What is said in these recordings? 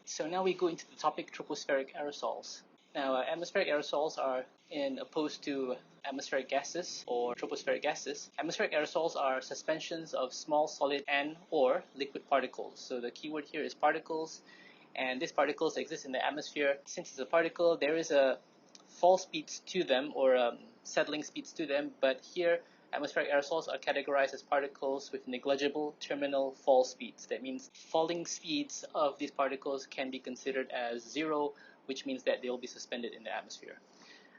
So now we go into the topic tropospheric aerosols. Now, atmospheric aerosols are opposed to atmospheric gases or tropospheric gases. Atmospheric aerosols are suspensions of small solid and or liquid particles. So the keyword here is particles, and these particles exist in the atmosphere. Since it's a particle, there is a fall speeds to them or settling speeds to them, but here atmospheric aerosols are categorized as particles with negligible terminal fall speeds. That means falling speeds of these particles can be considered as zero, which means that they will be suspended in the atmosphere.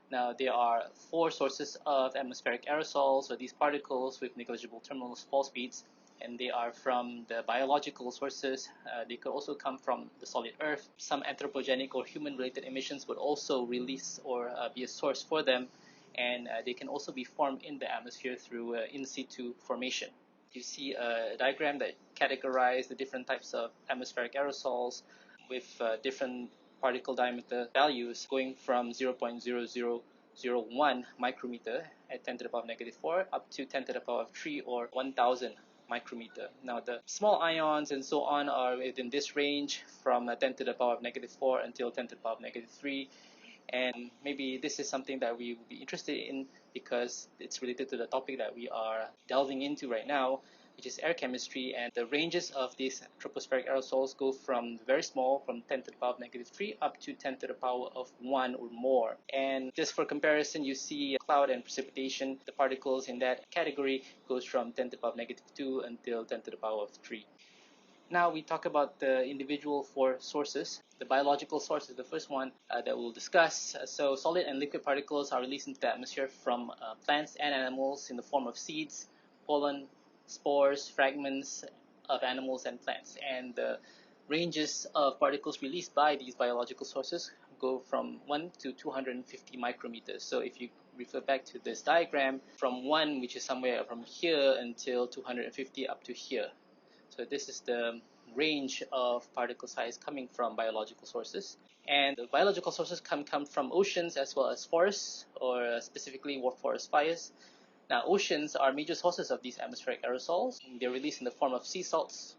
Now, there are four sources of atmospheric aerosols, or these particles with negligible terminal fall speeds, and they are from the biological sources. They could also come from the solid earth. Some anthropogenic or human-related emissions would also release or be a source for them, and they can also be formed in the atmosphere through in situ formation. You see a diagram that categorizes the different types of atmospheric aerosols with different particle diameter values going from 0.0001 micrometer at 10 to the power of negative 4 up to 10 to the power of 3 or 1000 micrometer. Now, the small ions and so on are within this range from 10 to the power of negative 4 until 10 to the power of negative 3. And maybe this is something that we will be interested in because it's related to the topic that we are delving into right now, which is air chemistry. And the ranges of these tropospheric aerosols go from very small, from 10 to the power of negative 3 up to 10 to the power of 1 or more. And just for comparison, you see cloud and precipitation. The particles in that category goes from 10 to the power of negative 2 until 10 to the power of 3. Now we talk about the individual four sources. The biological source is the first one that we'll discuss. So solid and liquid particles are released into the atmosphere from plants and animals in the form of seeds, pollen, spores, fragments of animals and plants. And the ranges of particles released by these biological sources go from 1 to 250 micrometers. So if you refer back to this diagram, from 1, which is somewhere from here, until 250 up to here. So this is the range of particle size coming from biological sources. And the biological sources come from oceans as well as forests, or specifically forest fires. Now, oceans are major sources of these atmospheric aerosols. They're released in the form of sea salts,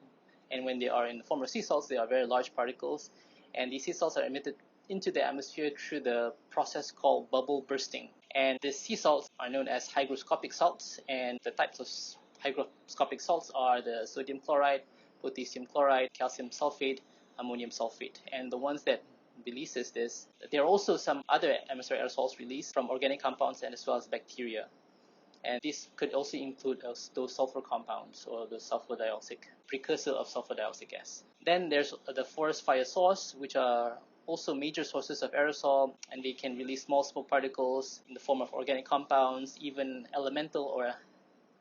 and when they are in the form of sea salts, they are very large particles. And these sea salts are emitted into the atmosphere through the process called bubble bursting. And the sea salts are known as hygroscopic salts, and the types of hygroscopic salts are the sodium chloride, potassium chloride, calcium sulfate, ammonium sulfate. And the ones that releases this, there are also some other atmospheric aerosols released from organic compounds and as well as bacteria. And this could also include those sulfur compounds or the sulfur dioxide, precursor of sulfur dioxide gas. Then there's the forest fire source, which are also major sources of aerosol, and they can release small particles in the form of organic compounds, even elemental or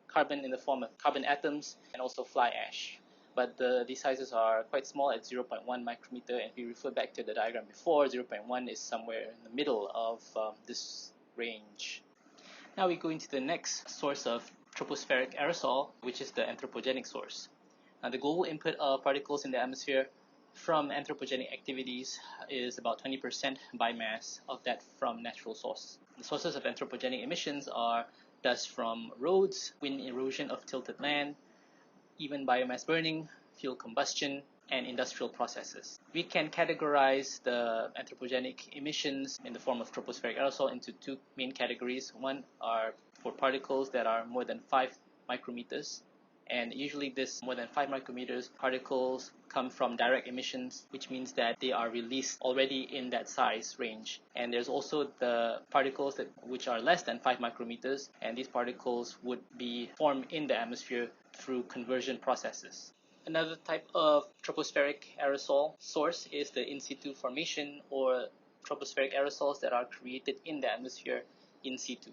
carbon in the form of carbon atoms, and also fly ash. But these sizes are quite small at 0.1 micrometer, and if you refer back to the diagram before, 0.1 is somewhere in the middle of this range. Now we go into the next source of tropospheric aerosol, which is the anthropogenic source. Now, the global input of particles in the atmosphere from anthropogenic activities is about 20% by mass of that from natural sources. The sources of anthropogenic emissions are dust from roads, wind erosion of tilted land, even biomass burning, fuel combustion, and industrial processes. We can categorize the anthropogenic emissions in the form of tropospheric aerosol into two main categories. One are for particles that are more than 5 micrometers, and usually this more than 5 micrometers particles come from direct emissions, which means that they are released already in that size range. And there's also the particles which are less than 5 micrometers, and these particles would be formed in the atmosphere through conversion processes. Another type of tropospheric aerosol source is the in situ formation, or tropospheric aerosols that are created in the atmosphere in situ.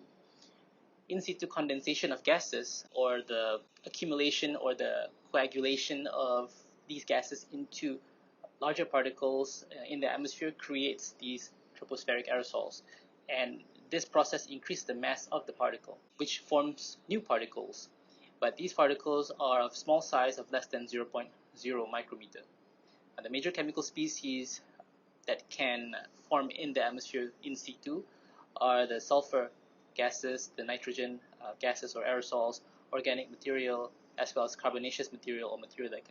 In situ condensation of gases, or the accumulation or the coagulation of these gases into larger particles in the atmosphere, creates these tropospheric aerosols. And this process increases the mass of the particle, which forms new particles. But these particles are of small size of less than 0.0 micrometer. And the major chemical species that can form in the atmosphere in situ are the sulfur gases, the nitrogen gases or aerosols, organic material, as well as carbonaceous material or material that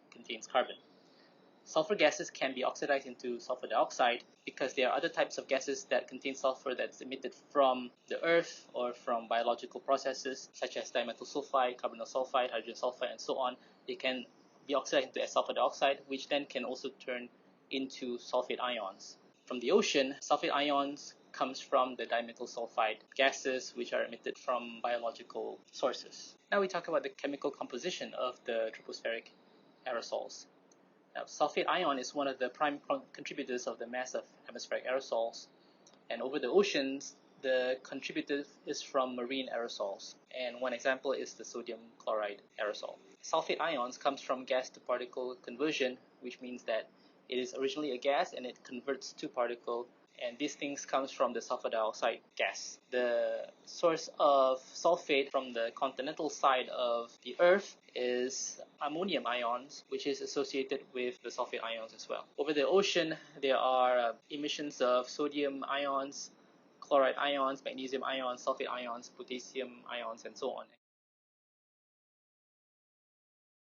contains carbon. Sulfur gases can be oxidized into sulfur dioxide because there are other types of gases that contain sulfur that's emitted from the earth or from biological processes such as dimethyl sulfide, carbonyl sulfide, hydrogen sulfide, and so on. They can be oxidized into sulfur dioxide, which then can also turn into sulfate ions. From the ocean, sulfate ions comes from the dimethyl sulfide gases which are emitted from biological sources. Now we talk about the chemical composition of the tropospheric aerosols. Now, sulfate ion is one of the prime contributors of the mass of atmospheric aerosols, and over the oceans, the contributor is from marine aerosols, and one example is the sodium chloride aerosol. Sulfate ions comes from gas to particle conversion, which means that it is originally a gas and it converts to particle, and these things comes from the sulfur dioxide gas. The source of sulfate from the continental side of the Earth is ammonium ions, which is associated with the sulfate ions as well. Over the ocean, there are emissions of sodium ions, chloride ions, magnesium ions, sulfate ions, potassium ions, and so on.